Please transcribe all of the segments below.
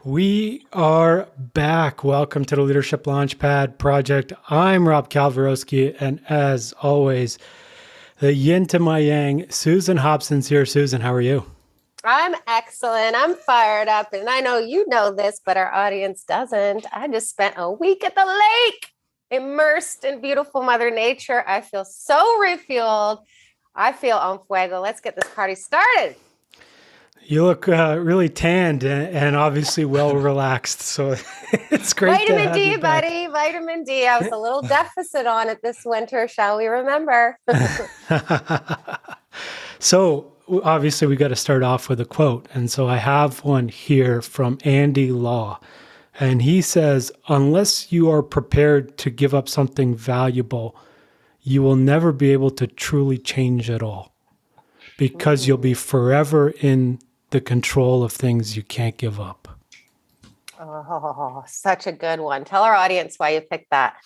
We are back. Welcome to the Leadership Launchpad Project. I'm Rob Kalwarowski, and as always, the yin to my yang, Susan Hobson's here. Susan, how are you? I'm excellent. I'm fired up. And I know you know this, but our audience doesn't. I just spent a week at the lake, immersed in beautiful Mother Nature. I feel so refueled. I feel on fuego. Let's get this party started. You look really tanned and obviously well relaxed. So it's great Vitamin to have D, you back. buddy. Vitamin D. I was a little deficit on it this winter. Shall we remember? So obviously we got to start off with a quote. And so I have one here from Andy Law. And he says, unless you are prepared to give up something valuable, you will never be able to truly change it all because you'll be forever in the control of things you can't give up. Oh, such a good one. Tell our audience why you picked that.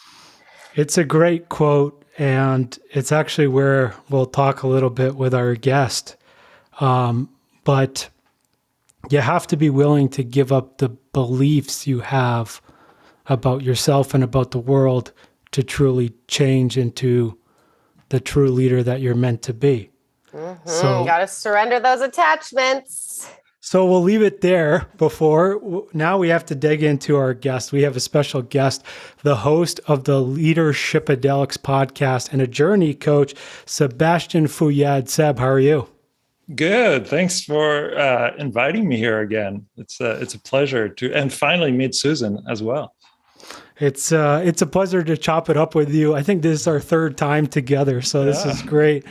It's a great quote, and it's actually where we'll talk a little bit with our guest. But you have to be willing to give up the beliefs you have about yourself and about the world to truly change into the true leader that you're meant to be. So you got to surrender those attachments. So we'll leave it there now we have to dig into our guest. We have a special guest, the host of the Leadershipadelics podcast and a journey coach, Sebastien Fouillade. Seb, how are you? Good. Thanks for inviting me here again. It's a pleasure and finally meet Susan as well. It's a pleasure to chop it up with you. I think this is our third time together, so this is great.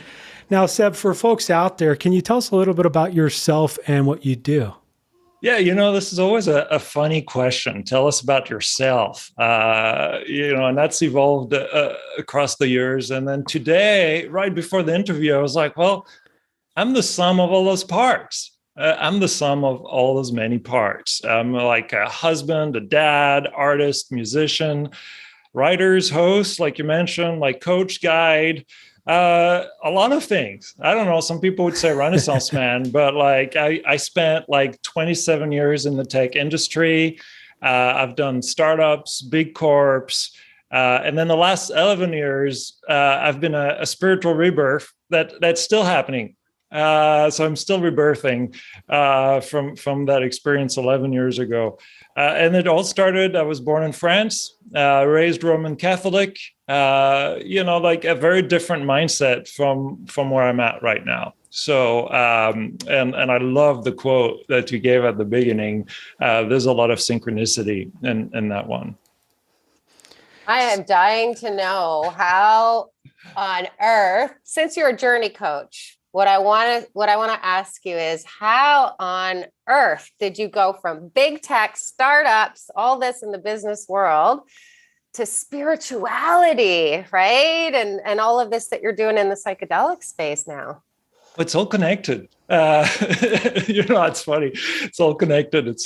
Now, Seb, for folks out there, can you tell us a little bit about yourself and what you do? Yeah, this is always a funny question. Tell us about yourself. And that's evolved across the years. And then today, right before the interview, I was like, well, I'm the sum of all those parts. I'm the sum of all those many parts. I'm like a husband, a dad, artist, musician, writers, host, like you mentioned, like coach, guide, a lot of things. I don't know. Some people would say Renaissance man, but like I spent like 27 years in the tech industry. I've done startups, big corps. And then the last 11 years, I've been a spiritual rebirth that's still happening. So I'm still rebirthing from that experience 11 years ago. And it all started, I was born in France, raised Roman Catholic, like a very different mindset from where I'm at right now. So, and I love the quote that you gave at the beginning. There's a lot of synchronicity in that one. I am dying to know how on earth, since you're a journey coach, what I want to ask you is how on earth did you go from big tech startups, all this in the business world, to spirituality, right? And all of this that you're doing in the psychedelic space now? It's all connected. It's funny. It's all connected. It's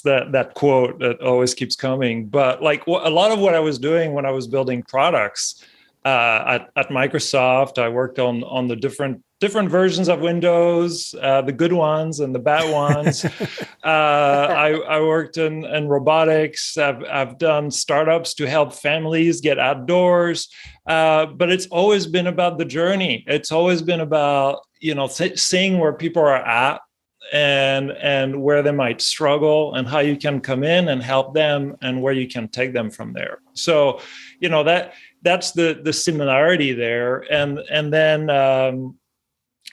that quote that always keeps coming. But like a lot of what I was doing when I was building products at Microsoft, I worked on the different versions of Windows, the good ones and the bad ones. I worked in robotics. I've done startups to help families get outdoors. But it's always been about the journey. It's always been about, seeing where people are at and where they might struggle and how you can come in and help them and where you can take them from there. So, that's the similarity there. And then,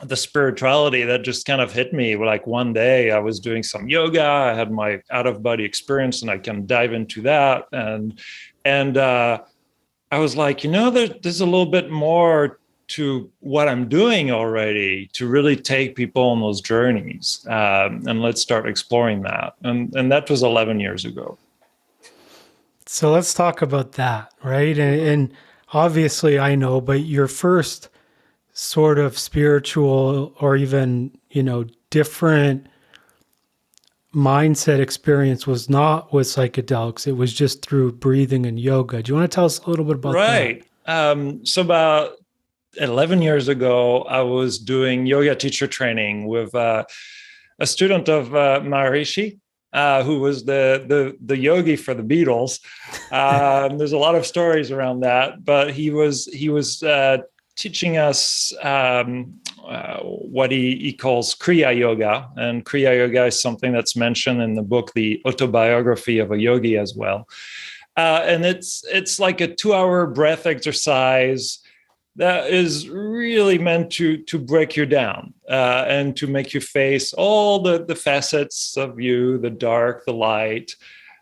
the spirituality that just kind of hit me. Like one day I was doing some yoga, I had my out of body experience, and I can dive into that. And I was like, there's a little bit more to what I'm doing already to really take people on those journeys. And let's start exploring that. And that was 11 years ago. So let's talk about that, right? And obviously I know, but your first sort of spiritual or even, different mindset experience was not with psychedelics. It was just through breathing and yoga. Do you want to tell us a little bit about that? Right. So about 11 years ago, I was doing yoga teacher training with a student of Maharishi, who was the yogi for the Beatles. There's a lot of stories around that, but he was teaching us what he calls Kriya Yoga, and Kriya Yoga is something that's mentioned in the book, The Autobiography of a Yogi, as well. And it's like a 2-hour breath exercise that is really meant to break you down and to make you face all the facets of you, the dark, the light.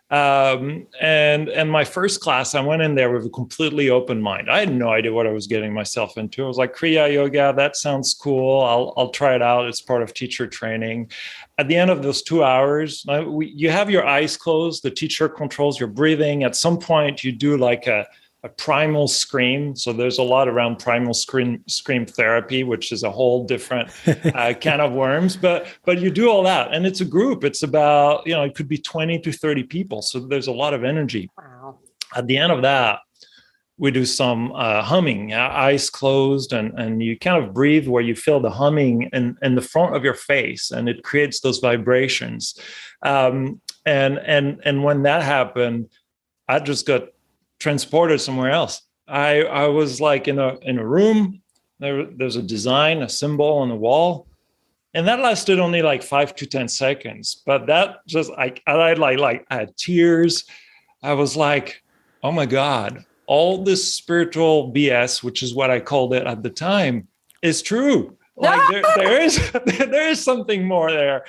And my first class, I went in there with a completely open mind. I had no idea what I was getting myself into. I was like, Kriya Yoga, that sounds cool. I'll try it out. It's part of teacher training. At the end of those 2 hours, you have your eyes closed. The teacher controls your breathing. At some point, you do like a primal scream. So there's a lot around primal scream therapy, which is a whole different can of worms. But you do all that, and it's a group. It's about, it could be 20 to 30 people. So there's a lot of energy. Wow. At the end of that, we do some humming, eyes closed, and you kind of breathe where you feel the humming in the front of your face, and it creates those vibrations. And when that happened, I just got transported somewhere else. I was like in a room. There's a design, a symbol on the wall, and that lasted only like 5 to 10 seconds. But that just I had tears. I was like, oh my God, all this spiritual BS, which is what I called it at the time, is true. Like there is something more there,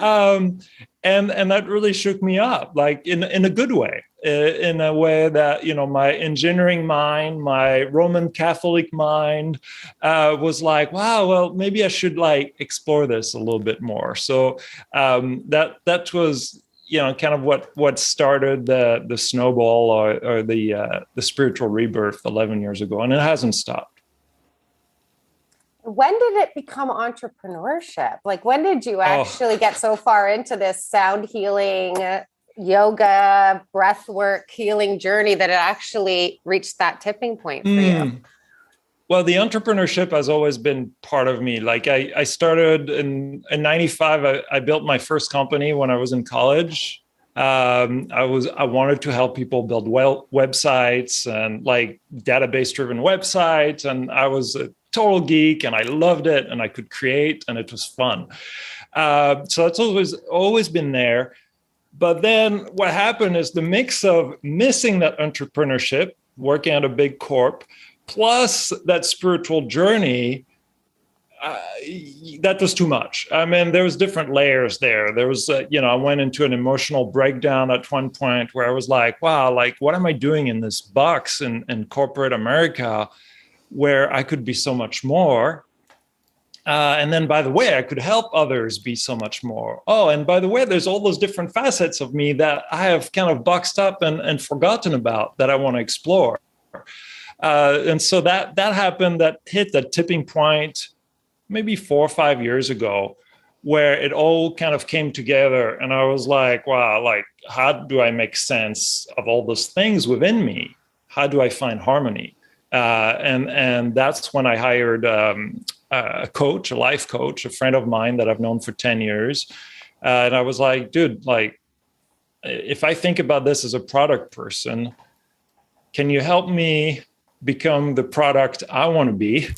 and that really shook me up, like in a good way, in a way that my engineering mind, my Roman Catholic mind, was like, wow, well maybe I should like explore this a little bit more. So that was kind of what started the snowball or the spiritual rebirth 11 years ago, and it hasn't stopped. When did it become entrepreneurship? Like, when did you actually get so far into this sound healing, yoga, breath work, healing journey that it actually reached that tipping point for you? Well, the entrepreneurship has always been part of me. Like I started in 95. I built my first company when I was in college. I wanted to help people build websites and like database-driven websites, and I was a total geek, and I loved it, and I could create, and it was fun. So that's always been there. But then what happened is the mix of missing that entrepreneurship, working at a big corp, plus that spiritual journey, that was too much. I mean, there was different layers there. There was, I went into an emotional breakdown at one point where I was like, wow, like, what am I doing in this box in corporate America where I could be so much more? And then, by the way, I could help others be so much more. Oh, and by the way, there's all those different facets of me that I have kind of boxed up and forgotten about that I want to explore. And so that happened, that hit the tipping point maybe 4 or 5 years ago, where it all kind of came together. And I was like, wow, like, how do I make sense of all those things within me? How do I find harmony? And that's when I hired a coach, a life coach, a friend of mine that I've known for 10 years. And I was like, dude, like, if I think about this as a product person, can you help me become the product I want to be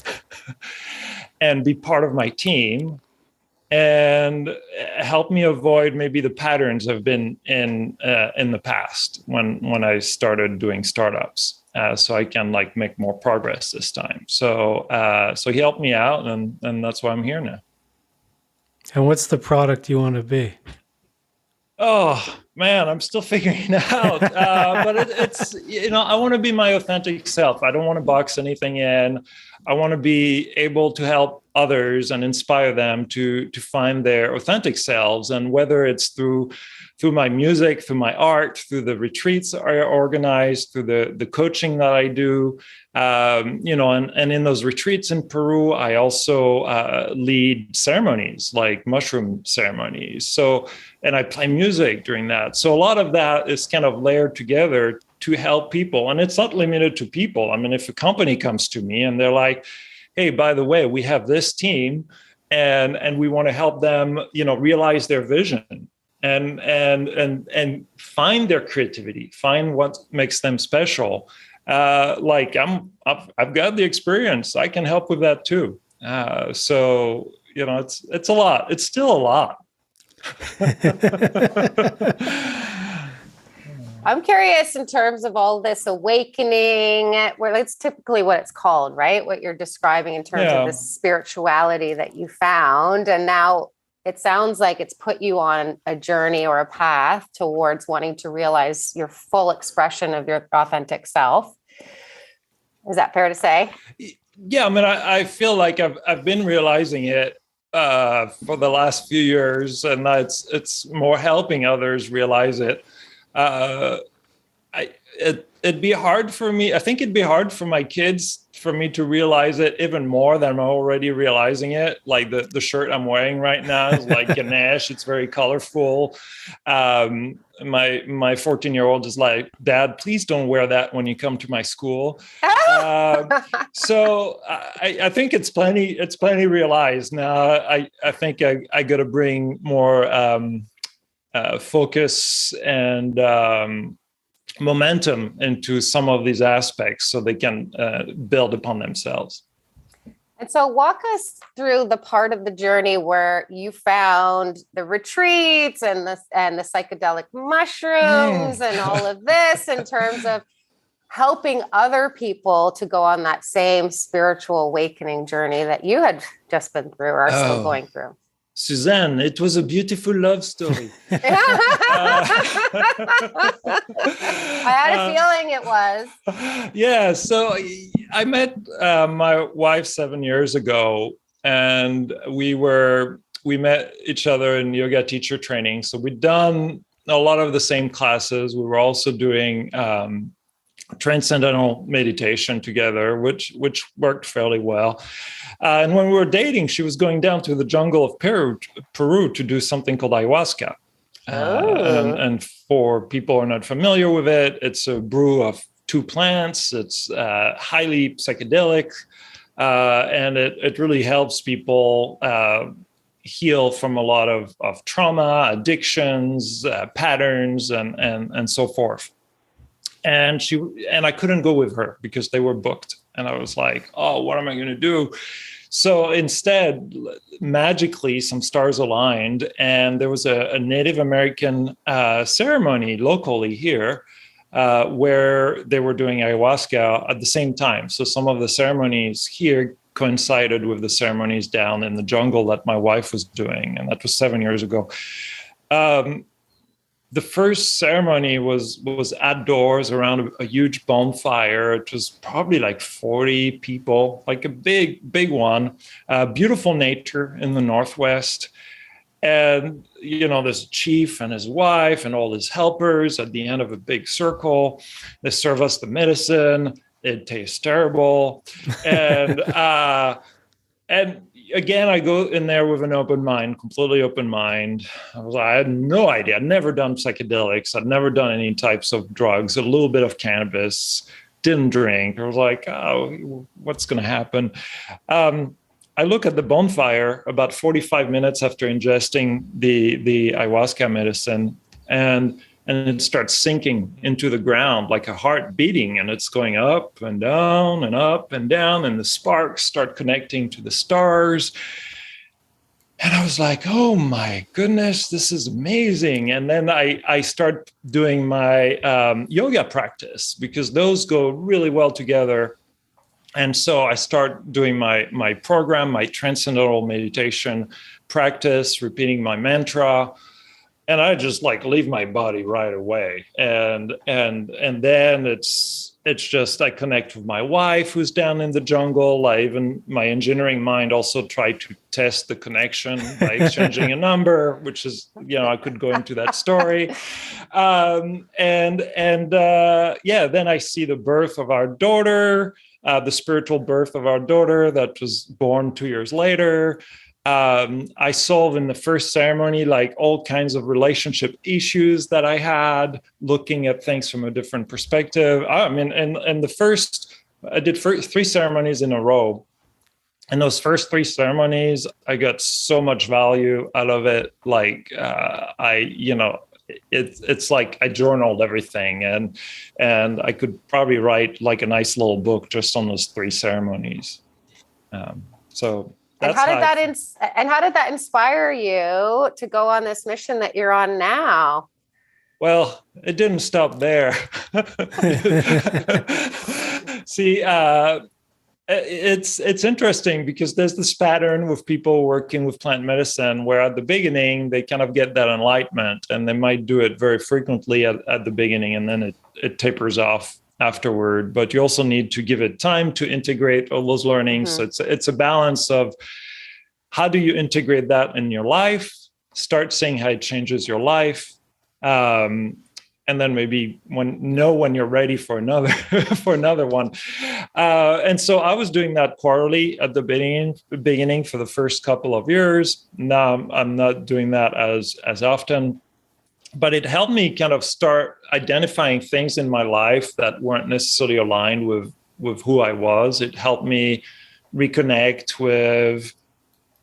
and be part of my team and help me avoid maybe the patterns I've been in the past when I started doing startups, so I can like make more progress this time. So he helped me out, and that's why I'm here now. And what's the product you want to be? Oh man, I'm still figuring it out. But it's I want to be my authentic self. I don't want to box anything in. I want to be able to help others and inspire them to find their authentic selves. And whether it's through my music, through my art, through the retreats I organize, through the coaching that I do, and in those retreats in Peru, I also lead ceremonies like mushroom ceremonies. So, and I play music during that. So a lot of that is kind of layered together to help people. And it's not limited to people. I mean, if a company comes to me and they're like, hey, by the way, we have this team and we want to help them, realize their vision. and find their creativity, find what makes them special. Like I've got the experience. I can help with that too. So it's a lot. It's still a lot. I'm curious in terms of all this awakening, where that's typically what it's called, right? What you're describing in terms of this spirituality that you found. And now it sounds like it's put you on a journey or a path towards wanting to realize your full expression of your authentic self. Is that fair to say? Yeah, I mean, I feel like I've been realizing it for the last few years, and it's more helping others realize it. It'd be hard for me. I think it'd be hard for my kids for me to realize it even more than I'm already realizing it. Like the shirt I'm wearing right now is like Ganesh. It's very colorful. My 14-year-old is like, Dad, please don't wear that when you come to my school. So I think it's plenty realized now. I think I got to bring more focus and momentum into some of these aspects so they can build upon themselves. And so walk us through the part of the journey where you found the retreats and the psychedelic mushrooms and all of this in terms of helping other people to go on that same spiritual awakening journey that you had just been through or are still going through. Suzanne, it was a beautiful love story. I had a feeling it was. Yeah, so I met my wife 7 years ago, and we met each other in yoga teacher training. So we'd done a lot of the same classes. We were also doing transcendental meditation together, which worked fairly well. And when we were dating, she was going down to the jungle of Peru to do something called ayahuasca. And for people who are not familiar with it, it's a brew of two plants. It's highly psychedelic, and it really helps people heal from a lot of trauma, addictions, patterns, and so forth. And I couldn't go with her because they were booked. And I was like, oh, what am I going to do? So instead, magically, some stars aligned, and there was a Native American ceremony locally here where they were doing ayahuasca at the same time. So some of the ceremonies here coincided with the ceremonies down in the jungle that my wife was doing, and that was 7 years ago. The first ceremony was outdoors around a huge bonfire. It was probably like 40 people, like a big one. Beautiful nature in the Northwest. And, there's a chief and his wife and all his helpers at the end of a big circle. They serve us the medicine. It tastes terrible. And again, I go in there with an open mind, completely open mind. I had no idea. I'd never done psychedelics. I'd never done any types of drugs, a little bit of cannabis, didn't drink. I was like, oh, what's going to happen? I look at the bonfire about 45 minutes after ingesting the ayahuasca medicine, and it starts sinking into the ground like a heart beating, and it's going up and down and up and down, and the sparks start connecting to the stars. And I was like, oh my goodness, this is amazing. And then I start doing my yoga practice because those go really well together. And so I start doing my program, my transcendental meditation practice, repeating my mantra. And I just leave my body right away. And then it's just, I connect with my wife who's down in the jungle. Even my engineering mind also tried to test the connection by exchanging a number, which is, I could go into that story. Then I see the birth of our daughter, the spiritual birth of our daughter that was born 2 years later. I solve in the first ceremony all kinds of relationship issues that I had, looking at things from a different perspective. I mean, and the first, I did three ceremonies in a row. And those first 3 ceremonies, I got so much value out of it. Like it's like I journaled everything, and I could probably write like a nice little book just on those 3 ceremonies. So and that's how did that inspire you to go on this mission that you're on now? Well, it didn't stop there. See, it's interesting because there's this pattern with people working with plant medicine where at the beginning they kind of get that enlightenment, and they might do it very frequently at the beginning, and then it tapers off afterward. But you also need to give it time to integrate all those learnings. So it's a balance of how do you integrate that in your life, start seeing how it changes your life, and then maybe when you're ready for another for another one. And so I was doing that quarterly at the beginning for the first couple of years. Now I'm not doing that as often, but it helped me kind of start identifying things in my life that weren't necessarily aligned with who I was. It helped me reconnect with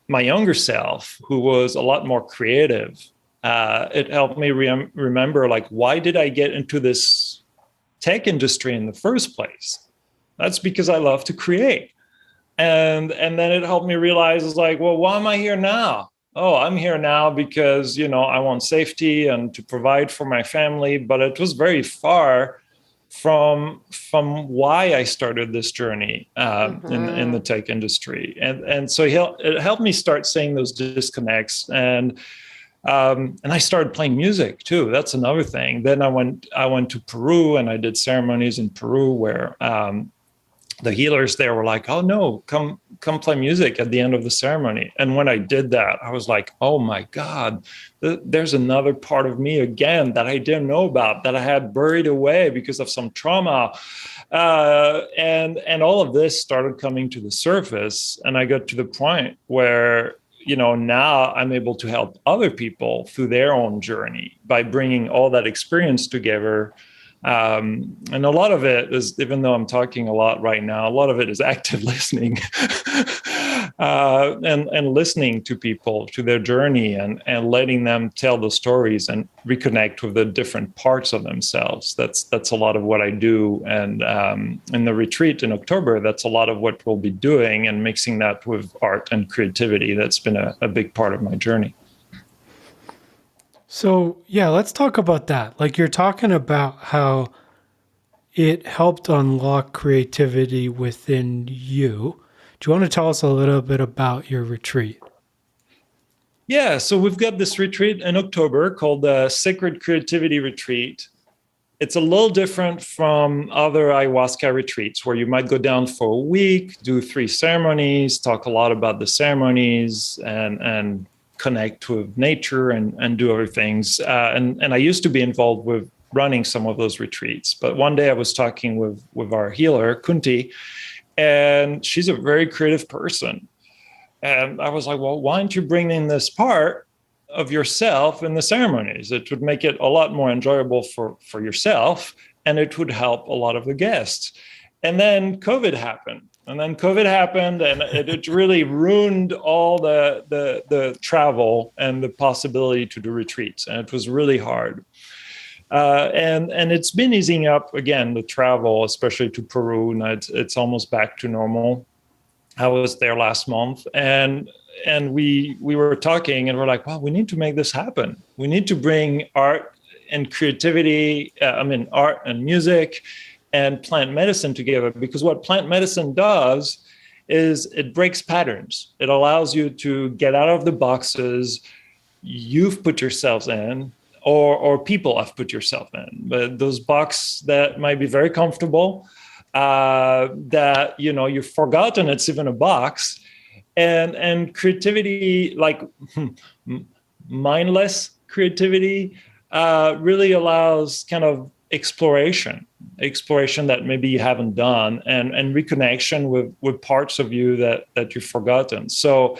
my younger self, who was a lot more creative. It helped me remember, like, why did I get into this tech industry in the first place? That's because I love to create. And then it helped me realize, it's like, well, why am I here now? Oh, I'm here now because, I want safety and to provide for my family. But it was very far from why I started this journey in the tech industry. And so it helped me start seeing those disconnects. And I started playing music too. That's another thing. Then I went to Peru, and I did ceremonies in Peru where the healers there were like, "Oh no, come play music at the end of the ceremony." And when I did that, I was like, "Oh my God, there's another part of me again that I didn't know about, that I had buried away because of some trauma." And all of this started coming to the surface, and I got to the point where now I'm able to help other people through their own journey by bringing all that experience together. And a lot of it is, even though I'm talking a lot right now, a lot of it is active listening and listening to people, to their journey, and letting them tell the stories and reconnect with the different parts of themselves. That's a lot of what I do. And in the retreat in October, that's a lot of what we'll be doing, and mixing that with art and creativity. That's been a big part of my journey. So, yeah, let's talk about that. Like, you're talking about how it helped unlock creativity within you. Do you want to tell us a little bit about your retreat? Yeah, so we've got this retreat in October called the Sacred Creativity Retreat. It's a little different from other ayahuasca retreats where you might go down for a week, do 3 ceremonies, talk a lot about the ceremonies, and connect with nature and do other things. And I used to be involved with running some of those retreats. But one day I was talking with our healer, Kunti, and she's a very creative person. And I was like, well, why don't you bring in this part of yourself in the ceremonies? It would make it a lot more enjoyable for yourself, and it would help a lot of the guests. And then COVID happened. And it really ruined all the travel and the possibility to do retreats. And it was really hard. And it's been easing up again, the travel, especially to Peru. Now it's almost back to normal. I was there last month, and we were talking, and we're like, well, we need to make this happen. We need to bring art and creativity, art and music and plant medicine together, because what plant medicine does is it breaks patterns. It allows you to get out of the boxes you've put yourselves in, or people have put yourself in. But those boxes that might be very comfortable, that you've forgotten it's even a box, and creativity, like mindless creativity, really allows kind of exploration that maybe you haven't done, and reconnection with parts of you that you've forgotten. So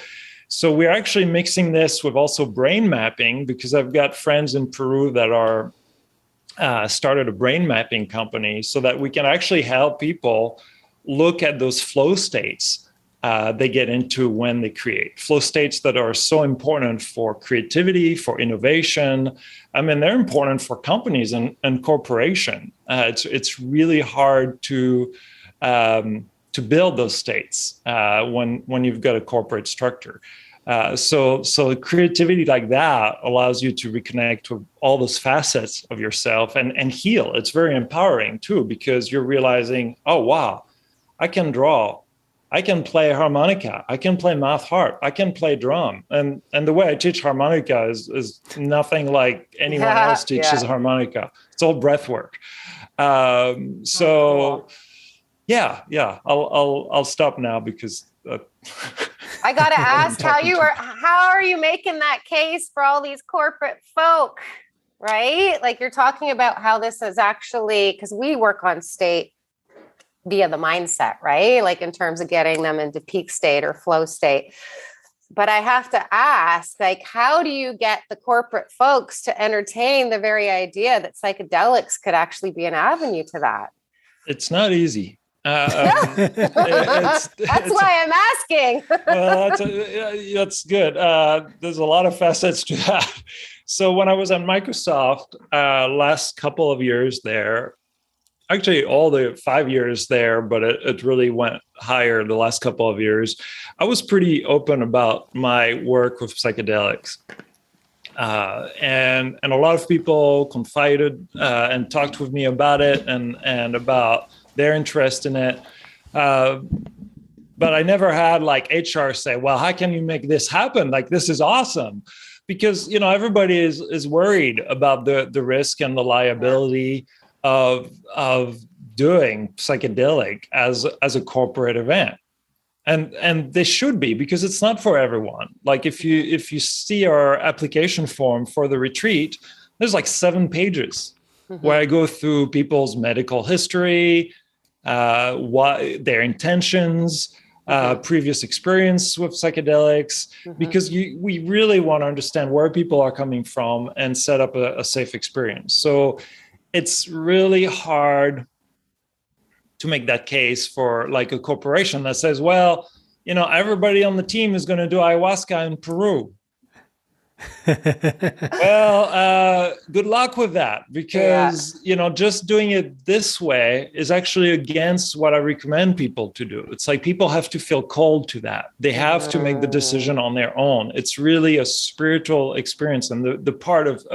we're actually mixing this with also brain mapping, because I've got friends in Peru that are started a brain mapping company, so that we can actually help people look at those flow states they get into when they create. Flow states that are so important for creativity, for innovation. I mean, they're important for companies and corporation. It's really hard to build those states when you've got a corporate structure. So creativity like that allows you to reconnect with all those facets of yourself and heal. It's very empowering too, because you're realizing, oh, wow, I can draw. I can play harmonica. I can play mouth harp. I can play drum. And the way I teach harmonica is nothing like anyone else teaches harmonica. It's all breath work. Cool. I'll stop now because I got to ask how are you making that case for all these corporate folk, right? Like you're talking about how this is actually, because we work on state via the mindset, right? Like in terms of getting them into peak state or flow state. But I have to ask, like, how do you get the corporate folks to entertain the very idea that psychedelics could actually be an avenue to that? It's not easy. That's why I'm asking. Well, that's good. There's a lot of facets to that. So when I was at Microsoft, last couple of years there, actually all the 5 years there, but it really went higher the last couple of years, I was pretty open about my work with psychedelics. And a lot of people confided and talked with me about it and about their interest in it. But I never had like HR say, well, how can you make this happen? Like, this is awesome. Because, everybody is worried about the risk and the liability of doing psychedelic as a corporate event. And they should be, because it's not for everyone. Like if you see our application form for the retreat, there's like 7 pages where I go through people's medical history, what their intentions, previous experience with psychedelics, because we really want to understand where people are coming from and set up a safe experience. So it's really hard to make that case for like a corporation that says, well, everybody on the team is going to do ayahuasca in Peru. Well, good luck with that, because, just doing it this way is actually against what I recommend people to do. It's like people have to feel called to that. They have to make the decision on their own. It's really a spiritual experience. And the part of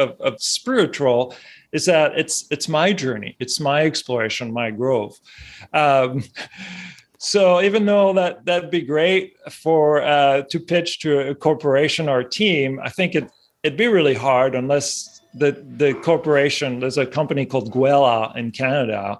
spiritual is that it's my journey. It's my exploration, my growth. So even though that'd be great for to pitch to a corporation or a team, I think it'd be really hard unless the corporation, there's a company called Guela in Canada,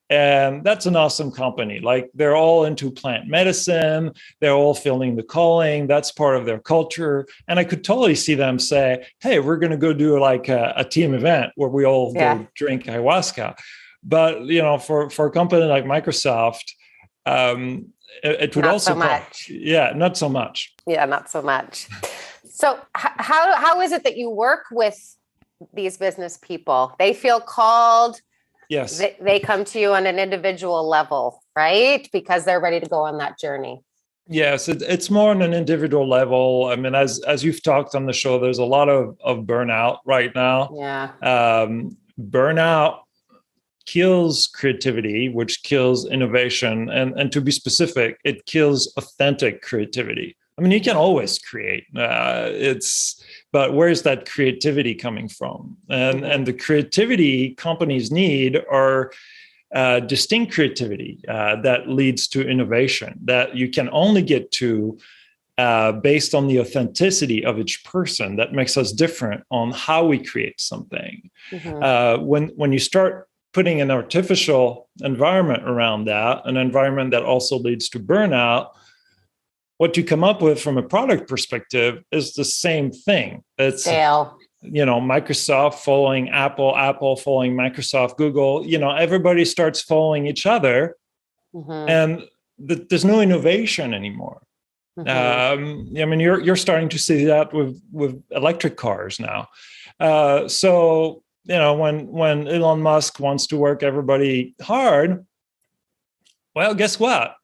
and that's an awesome company. Like they're all into plant medicine, they're all feeling the calling, that's part of their culture. And I could totally see them say, hey, we're going to go do like a team event where we all go drink ayahuasca. But, for a company like Microsoft, it would not also so much. Not so much. Yeah, not so much. So how is it that you work with these business people? They feel called. Yes. They come to you on an individual level, right? Because they're ready to go on that journey. Yes, it's more on an individual level. I mean, as you've talked on the show, there's a lot of burnout right now. Yeah. Burnout kills creativity, which kills innovation. And to be specific, it kills authentic creativity. I mean, you can always create. But where's that creativity coming from? And the creativity companies need are distinct creativity that leads to innovation that you can only get to based on the authenticity of each person. That makes us different on how we create something. When you start putting an artificial environment around that, an environment that also leads to burnout, what you come up with from a product perspective is the same thing. It's Microsoft following Apple, Apple following Microsoft, Google, everybody starts following each other, and there's no innovation anymore. I mean, you're starting to see that with electric cars now. So when Elon Musk wants to work everybody hard, well, guess what?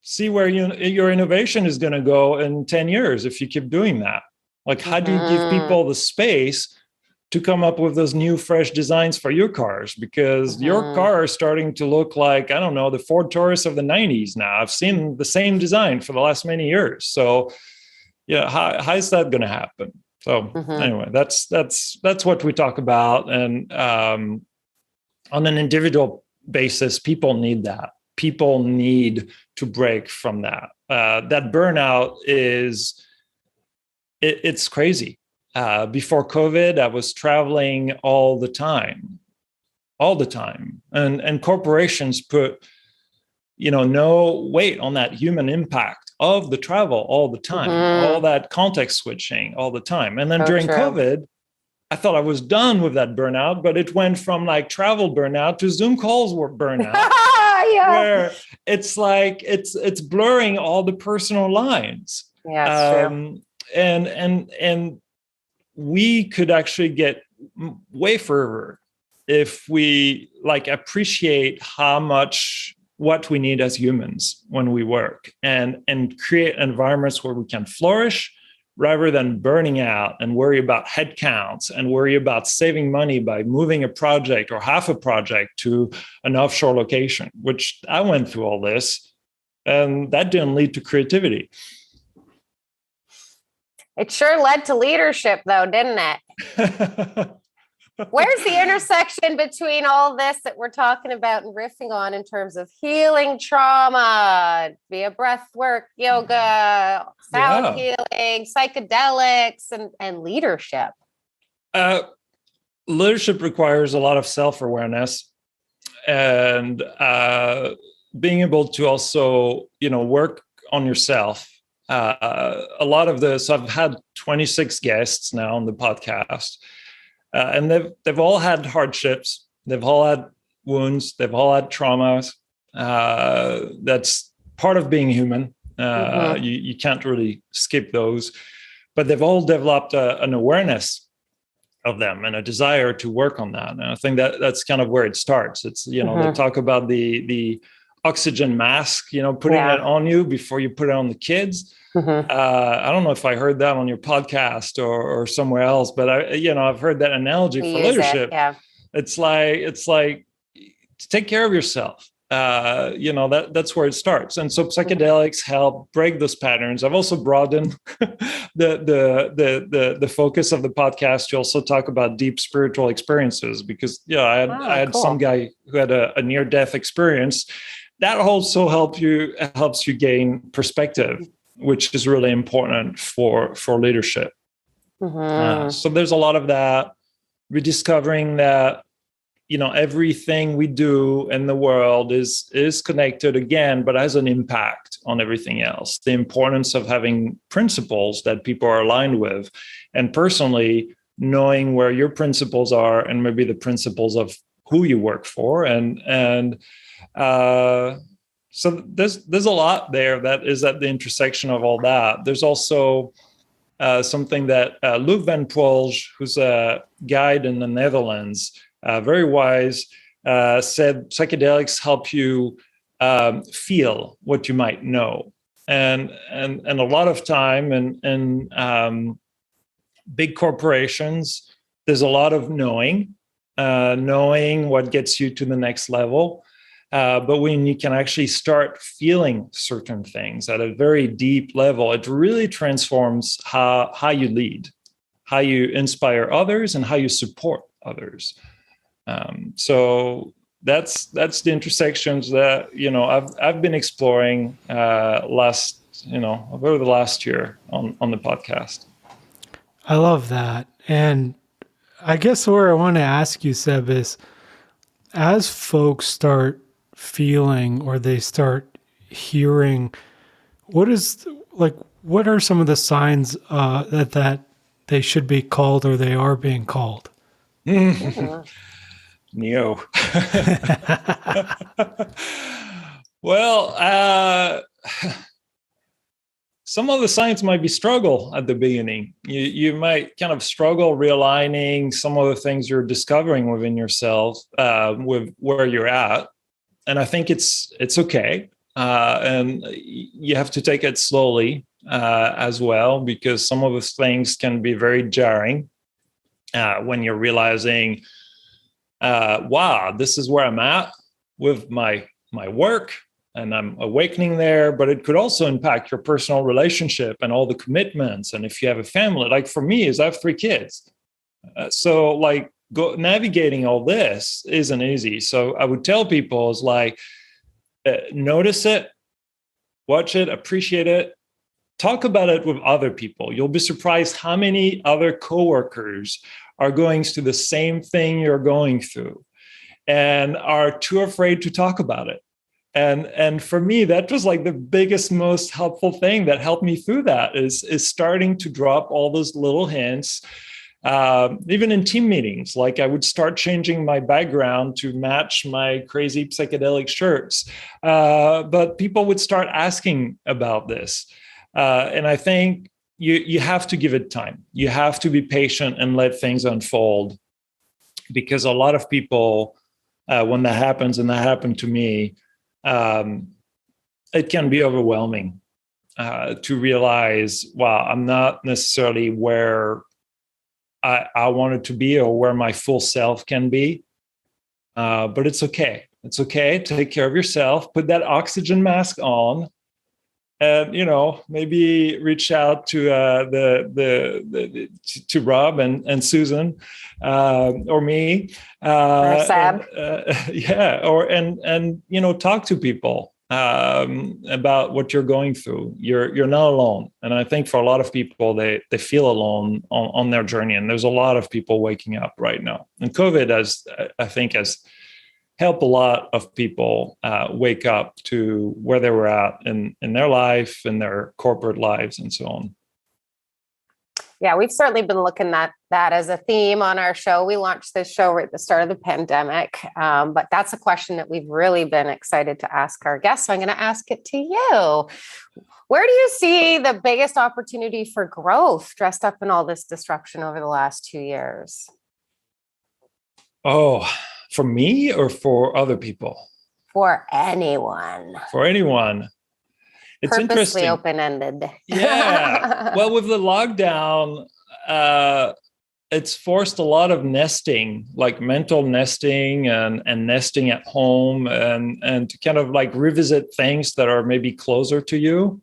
see where your innovation is going to go in 10 years if you keep doing that. Like, how do you give people the space to come up with those new, fresh designs for your cars? Because your car is starting to look like, I don't know, the Ford Taurus of the 90s now. I've seen the same design for the last many years. So, yeah, how is that going to happen? So anyway, that's what we talk about. And on an individual basis, people need that. People need to break from that. That burnout it's crazy. Before COVID, I was traveling all the time. And corporations put, no weight on that human impact of the travel all the time, all that context switching all the time. And then during COVID, I thought I was done with that burnout, but it went from like travel burnout to Zoom calls were burnout, where it's like, it's blurring all the personal lines. Yeah, true. And we could actually get way further if we like appreciate how much what we need as humans when we work and create environments where we can flourish rather than burning out and worry about headcounts and worry about saving money by moving a project or half a project to an offshore location, which I went through all this, and that didn't lead to creativity. It sure led to leadership, though, didn't it? Where's the intersection between all this that we're talking about and riffing on in terms of healing trauma via breath work, yoga, sound healing, psychedelics, and leadership? Leadership requires a lot of self-awareness and being able to also, work on yourself. A lot of this, I've had 26 guests now on the podcast. And they've all had hardships. They've all had wounds. They've all had traumas. That's part of being human. You can't really skip those. But they've all developed an awareness of them and a desire to work on that. And I think that's kind of where it starts. It's, they talk about the oxygen mask, putting it on you before you put it on the kids. I don't know if I heard that on your podcast or somewhere else, but I've heard that analogy for leadership. It's like to take care of yourself. That's where it starts. And so psychedelics help break those patterns. I've also broadened the focus of the podcast to also talk about deep spiritual experiences, because I had some guy who had a near-death experience. That also helps you gain perspective, which is really important for leadership. So there's a lot of that, rediscovering that, everything we do in the world is connected again, but has an impact on everything else. The importance of having principles that people are aligned with, and personally knowing where your principles are and maybe the principles of who you work for. So there's a lot there that is at the intersection of all that. There's also something that Luc van Poelge, who's a guide in the Netherlands, very wise, said psychedelics help you feel what you might know. And a lot of time in big corporations, there's a lot of knowing what gets you to the next level. But when you can actually start feeling certain things at a very deep level, it really transforms how you lead, how you inspire others, and how you support others. So that's the intersections that I've been exploring over the last year on the podcast. I love that, and I guess where I want to ask you, Seb, is as folks start feeling or they start hearing, what are some of the signs that they should be called or they are being called? Neo. Well, some of the signs might be struggle at the beginning. You might kind of struggle realigning some of the things you're discovering within yourself with where you're at. And I think it's okay. and you have to take it slowly as well, because some of the things can be very jarring when you're realizing, wow, this is where I'm at with my work, and I'm awakening there, but it could also impact your personal relationship and all the commitments. And if you have a family, like for me, is I have 3 kids. So like navigating all this isn't easy. So I would tell people is like, notice it, watch it, appreciate it, talk about it with other people. You'll be surprised how many other coworkers are going through the same thing you're going through and are too afraid to talk about it. And for me, that was like the biggest, most helpful thing that helped me through that is starting to drop all those little hints. Even in team meetings, like I would start changing my background to match my crazy psychedelic shirts. But people would start asking about this. And I think you have to give it time. You have to be patient and let things unfold. Because a lot of people, when that happens, and that happened to me, it can be overwhelming to realize, wow, I'm not necessarily where I wanted to be or where my full self can be. But it's okay. It's okay. Take care of yourself. Put that oxygen mask on, and maybe reach out to to Rob and Susan or me, Or Seb. Talk to people about what you're going through. You're not alone, and I think for a lot of people they feel alone on their journey, and there's a lot of people waking up right now. And COVID has help a lot of people wake up to where they were at in their life, in their corporate lives, and so on. Yeah, we've certainly been looking at that as a theme on our show. We launched this show right at the start of the pandemic, but that's a question that we've really been excited to ask our guests. So I'm going to ask it to you. Where do you see the biggest opportunity for growth dressed up in all this disruption over the last 2 years? Oh, for me or for other people? For anyone. For anyone. It's purposely interesting. Open-ended. Yeah. Well, with the lockdown, it's forced a lot of nesting, like mental nesting and nesting at home, and to kind of like revisit things that are maybe closer to you.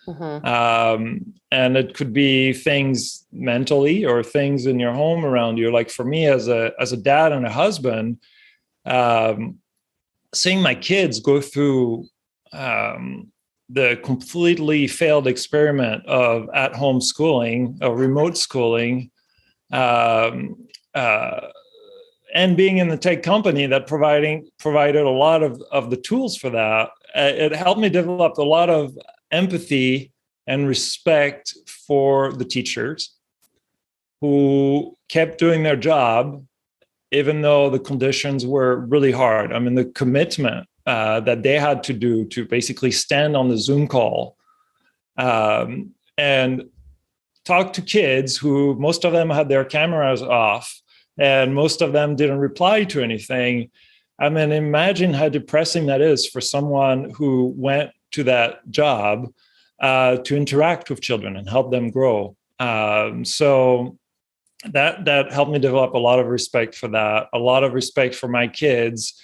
Mm-hmm. And it could be things mentally or things in your home around you. Like for me as a dad and a husband, seeing my kids go through the completely failed experiment of at-home schooling or remote schooling, and being in the tech company that provided a lot of the tools for that, it helped me develop a lot of empathy and respect for the teachers who kept doing their job, even though the conditions were really hard. I mean, the commitment that they had to do to basically stand on the Zoom call and talk to kids who most of them had their cameras off and most of them didn't reply to anything. I mean, imagine how depressing that is for someone who went to that job to interact with children and help them grow. So that helped me develop a lot of respect for that, a lot of respect for my kids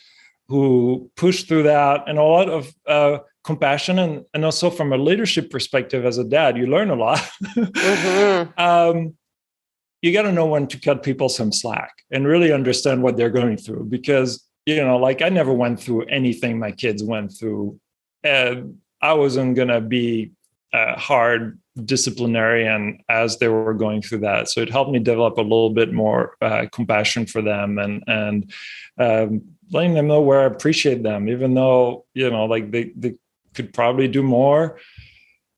who pushed through that, and a lot of compassion. And also from a leadership perspective as a dad, you learn a lot. Mm-hmm. You got to know when to cut people some slack and really understand what they're going through, because, like I never went through anything my kids went through. I wasn't going to be hard disciplinarian as they were going through that. So it helped me develop a little bit more compassion for them and letting them know where I appreciate them, even though, like they could probably do more.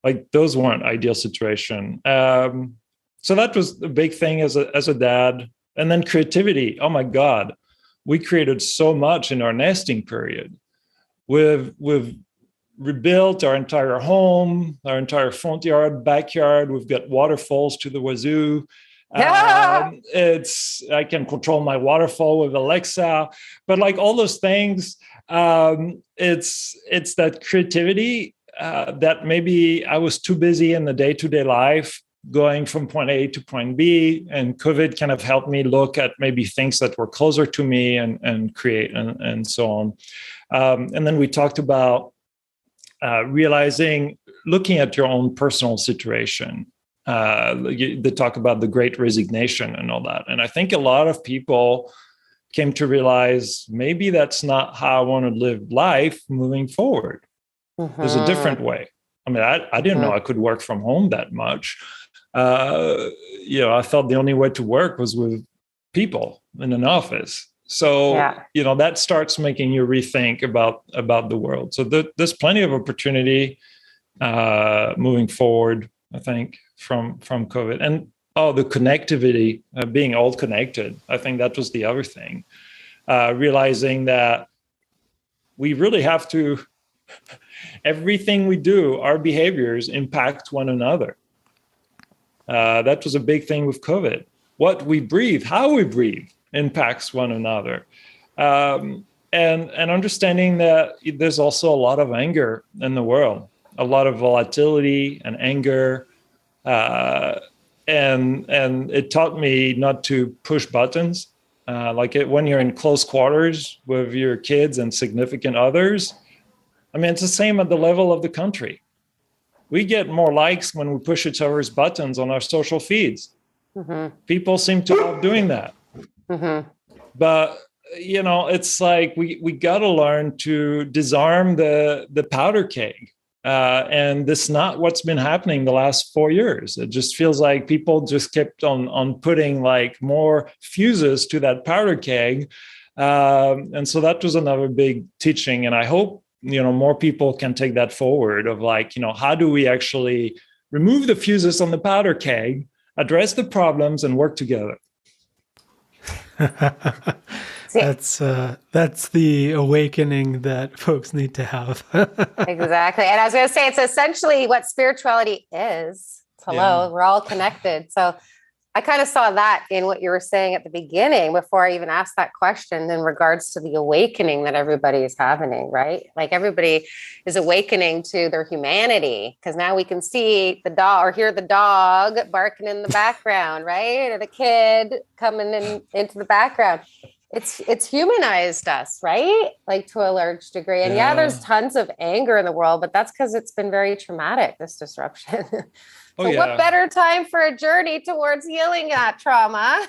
Like those weren't ideal situation. So that was the big thing as a dad. And then creativity. Oh my God, we created so much in our nesting period. We've rebuilt our entire home, our entire front yard, backyard. We've got waterfalls to the wazoo. I can control my waterfall with Alexa, but like all those things, it's that creativity that maybe I was too busy in the day-to-day life going from point A to point B, and COVID kind of helped me look at maybe things that were closer to me and create and so on. And then we talked about looking at your own personal situation. They talk about the Great Resignation and all that. And I think a lot of people came to realize maybe that's not how I want to live life moving forward. There's a different way. I mean, I didn't know I could work from home that much. I thought the only way to work was with people in an office. So, that starts making you rethink about the world. So there's plenty of opportunity moving forward, I think, from COVID. And the connectivity, being all connected. I think that was the other thing. Realizing that we really have to, everything we do, our behaviors impact one another. That was a big thing with COVID. What we breathe, how we breathe, impacts one another. And understanding that there's also a lot of anger in the world, a lot of volatility and anger. And it taught me not to push buttons. When you're in close quarters with your kids and significant others, I mean, it's the same at the level of the country. We get more likes when we push each other's buttons on our social feeds. People seem to love doing that. But, it's like we got to learn to disarm the powder keg. And this is not what's been happening the last 4 years. It just feels like people just kept on putting like more fuses to that powder keg. And so that was another big teaching. And I hope, more people can take that forward of like, how do we actually remove the fuses on the powder keg, address the problems, and work together? That's the awakening that folks need to have. Exactly. And I was going to say, it's essentially what spirituality is. We're all connected. So I kind of saw that in what you were saying at the beginning before I even asked that question in regards to the awakening that everybody is having, right? Like everybody is awakening to their humanity because now we can see the dog or hear the dog barking in the background, right? Or the kid coming into the background. It's humanized us, right? Like to a large degree. And there's tons of anger in the world, but that's because it's been very traumatic, this disruption. What better time for a journey towards healing that trauma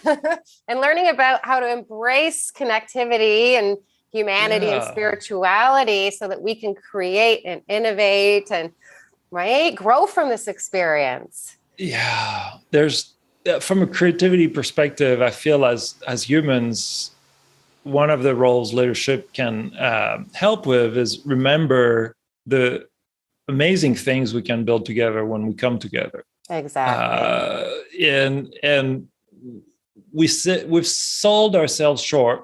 and learning about how to embrace connectivity and humanity and spirituality so that we can create and innovate and grow from this experience. Yeah. There's, from a creativity perspective, I feel as humans, one of the roles leadership can help with is remember the amazing things we can build together when we come together. Exactly. And we've sold ourselves short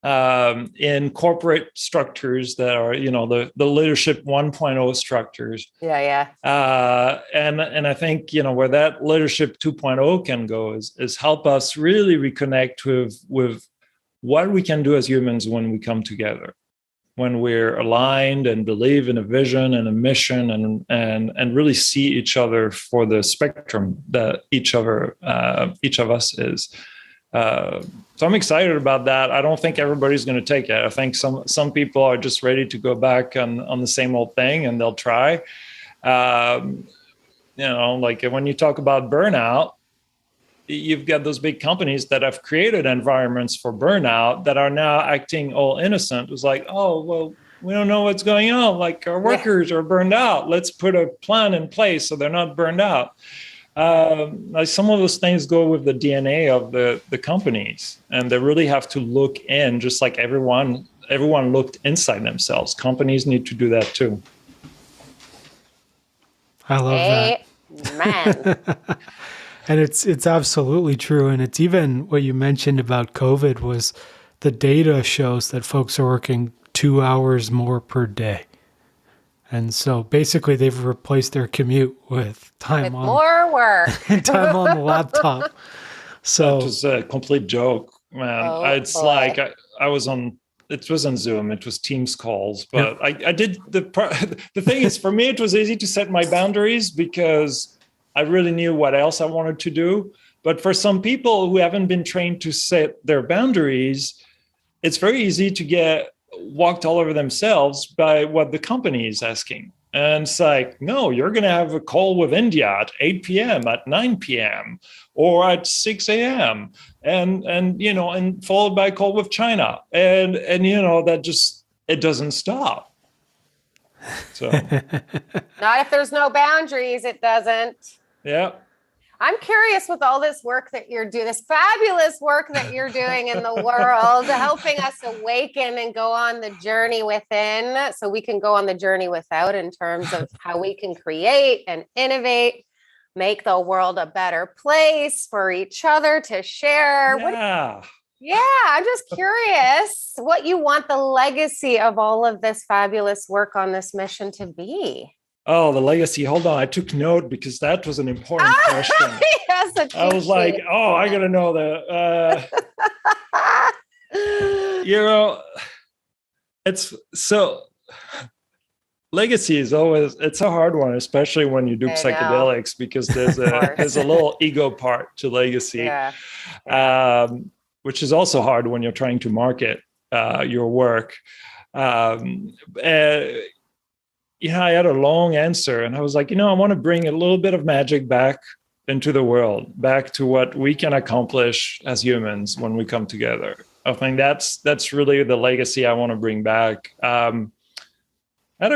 in corporate structures that are, the leadership 1.0 structures. And I think, where that leadership 2.0 can go is help us really reconnect with what we can do as humans when we come together, when we're aligned and believe in a vision and a mission and really see each other for the spectrum that each of us is. So I'm excited about that. I don't think everybody's going to take it. I think some people are just ready to go back on the same old thing and they'll try. Like when you talk about burnout, you've got those big companies that have created environments for burnout that are now acting all innocent. It's like, oh, well, we don't know what's going on. Like our workers are burned out. Let's put a plan in place so they're not burned out. Like some of those things go with the DNA of the companies, and they really have to look in, just like everyone looked inside themselves. Companies need to do that too. I love that. And it's absolutely true. And it's even what you mentioned about COVID was the data shows that folks are working 2 hours more per day. And so basically they've replaced their commute with time on more work. time on the laptop. So that was a complete joke, man. Oh, It's boy. like I was on. It was on Zoom. It was Teams calls, but I did the thing is, for me, it was easy to set my boundaries because I really knew what else I wanted to do. But for some people who haven't been trained to set their boundaries, it's very easy to get walked all over themselves by what the company is asking. And it's like, no, you're going to have a call with India at 8 p.m., at 9 p.m., or at 6 a.m., and followed by a call with China. And that just, it doesn't stop. So Not if there's no boundaries, it doesn't. yeah. I'm curious with all this work that you're doing, this fabulous work that you're doing in the world, helping us awaken and go on the journey within so we can go on the journey without in terms of how we can create and innovate, make the world a better place for each other to share. Yeah. I'm just curious what you want the legacy of all of this fabulous work on this mission to be. Oh, the legacy. Hold on. I took note because that was an important question. Yes, I was like, I got to know that. It's so legacy is always, it's a hard one, especially when you do psychedelics, because there's a little ego part to legacy, which is also hard when you're trying to market your work. I had a long answer, and I was like, I want to bring a little bit of magic back into the world, back to what we can accomplish as humans when we come together. I think that's really the legacy I want to bring back. I had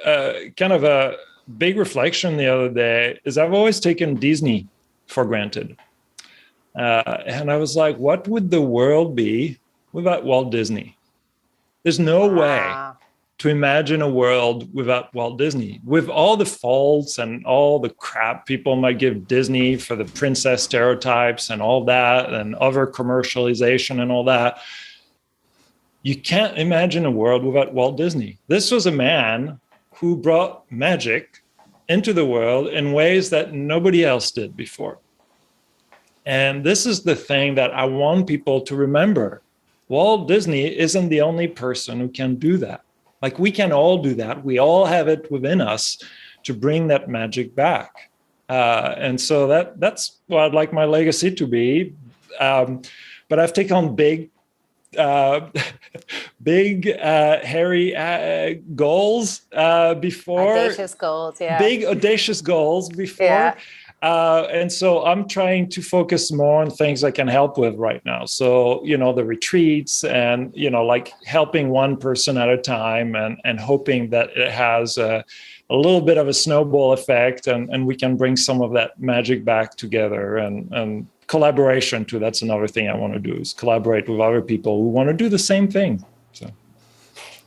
a kind of a big reflection the other day. Is I've always taken Disney for granted, and I was like, what would the world be without Walt Disney? There's no way to imagine a world without Walt Disney, with all the faults and all the crap people might give Disney for the princess stereotypes and all that, and over commercialization and all that. You can't imagine a world without Walt Disney. This was a man who brought magic into the world in ways that nobody else did before. And this is the thing that I want people to remember. Walt Disney isn't the only person who can do that. Like, we can all do that. We all have it within us to bring that magic back. And so that's what I'd like my legacy to be. But I've taken on big, hairy goals before. Audacious goals, yeah. Big, audacious goals before. Yeah. And so I'm trying to focus more on things I can help with right now. So, the retreats and, like helping one person at a time and hoping that it has a little bit of a snowball effect and we can bring some of that magic back together and collaboration too. That's another thing I want to do, is collaborate with other people who want to do the same thing. So.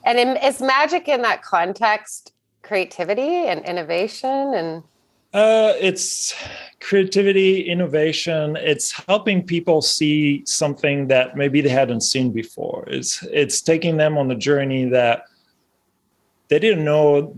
And is magic in that context creativity and innovation and... It's creativity, innovation. It's helping people see something that maybe they hadn't seen before. It's taking them on the journey that they didn't know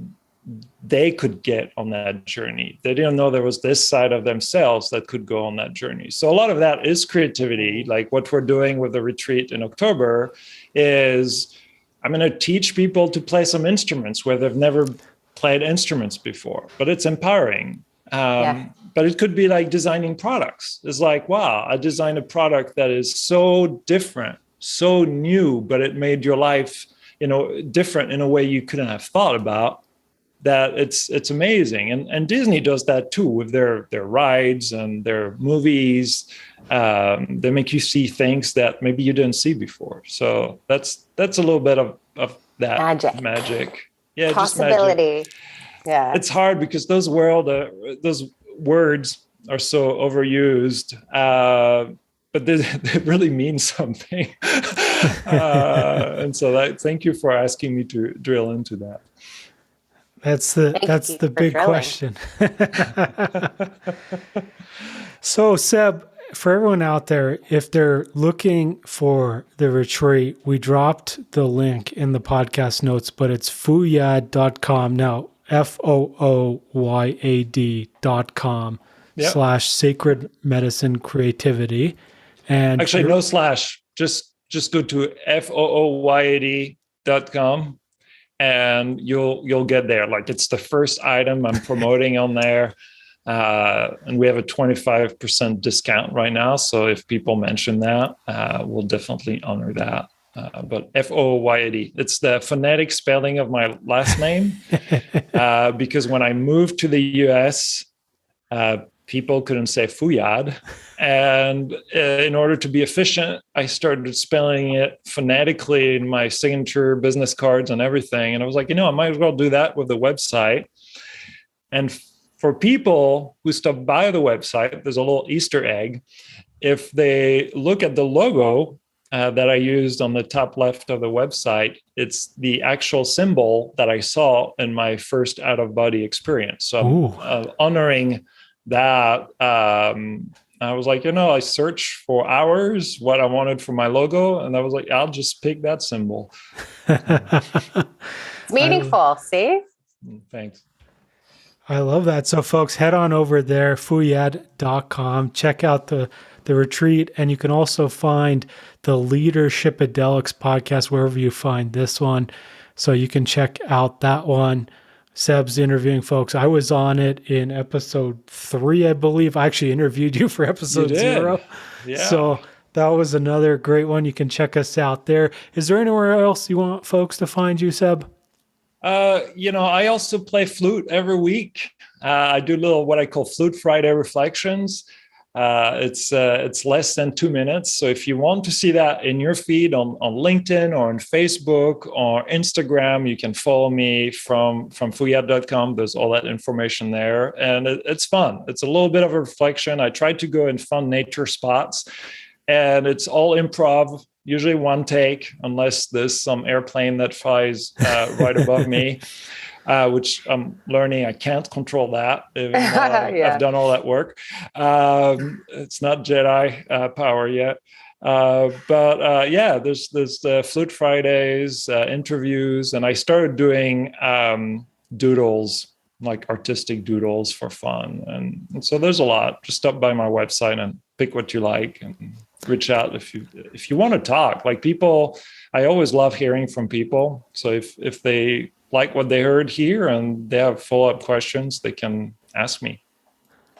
they could get on that journey. They didn't know there was this side of themselves that could go on that journey. So a lot of that is creativity. Like what we're doing with the retreat in October is I'm going to teach people to play some instruments where they've never played instruments before, but it's empowering. But it could be like designing products. It's like, wow, I designed a product that is so different, so new, but it made your life, different in a way you couldn't have thought about. That it's amazing. And Disney does that too with their rides and their movies. They make you see things that maybe you didn't see before. So that's a little bit of that magic. Yeah, possibility. Just magic. Yeah, it's hard because those words are so overused, but they really mean something. And so thank you for asking me to drill into that. That's the big question. So Seb, for everyone out there, if they're looking for the retreat, we dropped the link in the podcast notes, but it's fouillade.com. Now, FOOYAD.com/sacred medicine creativity. And actually, no slash, just go to FOOYAD.com and you'll get there. Like, it's the first item I'm promoting on there. And we have a 25% discount right now. So if people mention that, we'll definitely honor that. But FOOYAD, it's the phonetic spelling of my last name. Because when I moved to the US, people couldn't say Fouillade. And in order to be efficient, I started spelling it phonetically in my signature, business cards, and everything. And I was like, I might as well do that with the website. And for people who stop by the website, there's a little Easter egg. If they look at the logo that I used on the top left of the website, it's the actual symbol that I saw in my first out-of-body experience. So I'm honoring that. I was like, I searched for hours what I wanted for my logo, and I was like, I'll just pick that symbol. It's meaningful, see? Thanks. I love that. So folks, head on over there, Fouillade.com, check out the retreat, and you can also find the Leadershipadelics podcast wherever you find this one. So you can check out that one. Seb's interviewing folks. I was on it in episode 3, I believe. I actually interviewed you for episode 0. Yeah. So that was another great one. You can check us out there. Is there anywhere else you want folks to find you, Seb? I also play flute every week. I do little what I call Flute Friday reflections. It's less than 2 minutes. So if you want to see that in your feed on LinkedIn or on Facebook or Instagram, you can follow me from Fouillade.com. There's all that information there. And it's fun. It's a little bit of a reflection. I try to go in fun nature spots, and it's all improv. Usually one take, unless there's some airplane that flies right above me, which I'm learning I can't control that, even though I've done all that work. It's not Jedi power yet. There's the Flute Fridays, interviews, and I started doing doodles, like artistic doodles for fun. And so there's a lot. Just stop by my website and pick what you like and reach out if you want to talk. Like, people, I always love hearing from people. So if they like what they heard here and they have follow-up questions, they can ask me.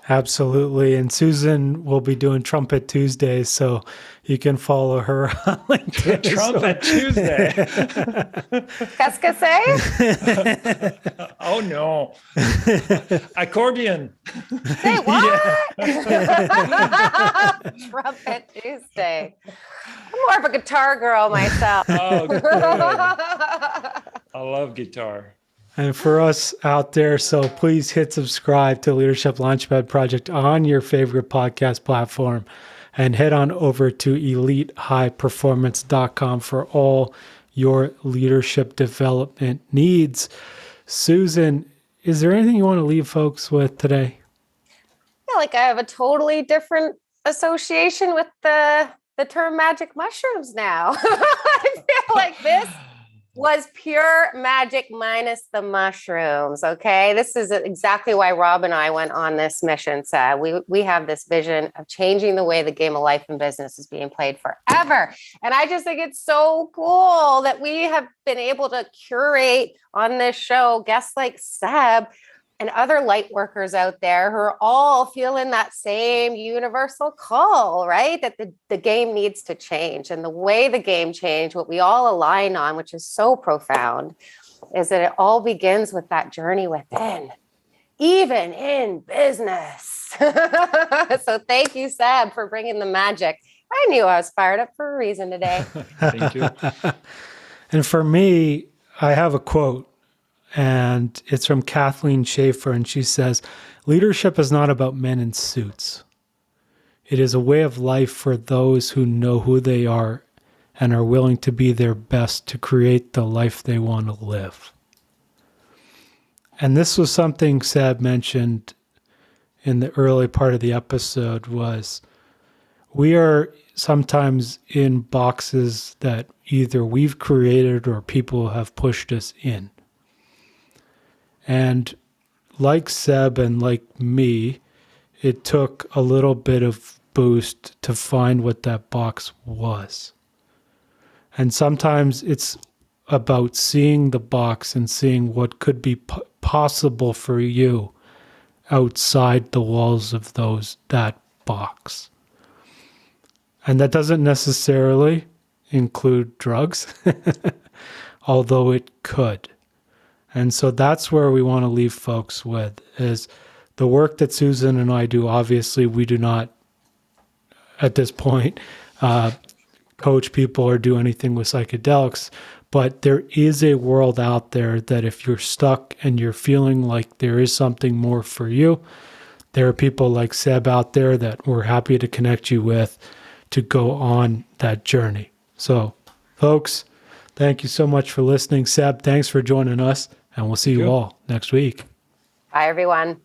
Absolutely. And Susan will be doing Trumpet Tuesdays, so you can follow her on LinkedIn. Trumpet Tuesday. Qu'est-ce que c'est? Oh, no. Accordion. Say what? Trumpet Tuesday. I'm more of a guitar girl myself. Oh, good. I love guitar. And for us out there, so please hit subscribe to Leadership Launchpad Project on your favorite podcast platform, and head on over to elitehighperformance.com for all your leadership development needs. Susan, is there anything you want to leave folks with today? Yeah, like, I have a totally different association with the term magic mushrooms now. I feel like this was pure magic minus the mushrooms. Okay. This is exactly why Rob and I went on this mission. So we have this vision of changing the way the game of life and business is being played forever. And I just think it's so cool that we have been able to curate on this show guests like Seb and other light workers out there who are all feeling that same universal call, right? That the game needs to change. And the way the game changed, what we all align on, which is so profound, is that it all begins with that journey within, even in business. So thank you, Seb, for bringing the magic. I knew I was fired up for a reason today. Thank you. And for me, I have a quote. And it's from Kathleen Schaefer, and she says, "Leadership is not about men in suits. It is a way of life for those who know who they are and are willing to be their best to create the life they want to live." And this was something Seb mentioned in the early part of the episode, was we are sometimes in boxes that either we've created or people have pushed us in. And like Seb and like me, it took a little bit of boost to find what that box was. And sometimes it's about seeing the box and seeing what could be possible for you outside the walls of that box. And that doesn't necessarily include drugs, although it could. And so that's where we want to leave folks with, is the work that Susan and I do. Obviously, we do not, at this point, coach people or do anything with psychedelics, but there is a world out there that if you're stuck and you're feeling like there is something more for you, there are people like Seb out there that we're happy to connect you with to go on that journey. So, folks, thank you so much for listening. Seb, thanks for joining us, and we'll see you all next week. Bye, everyone.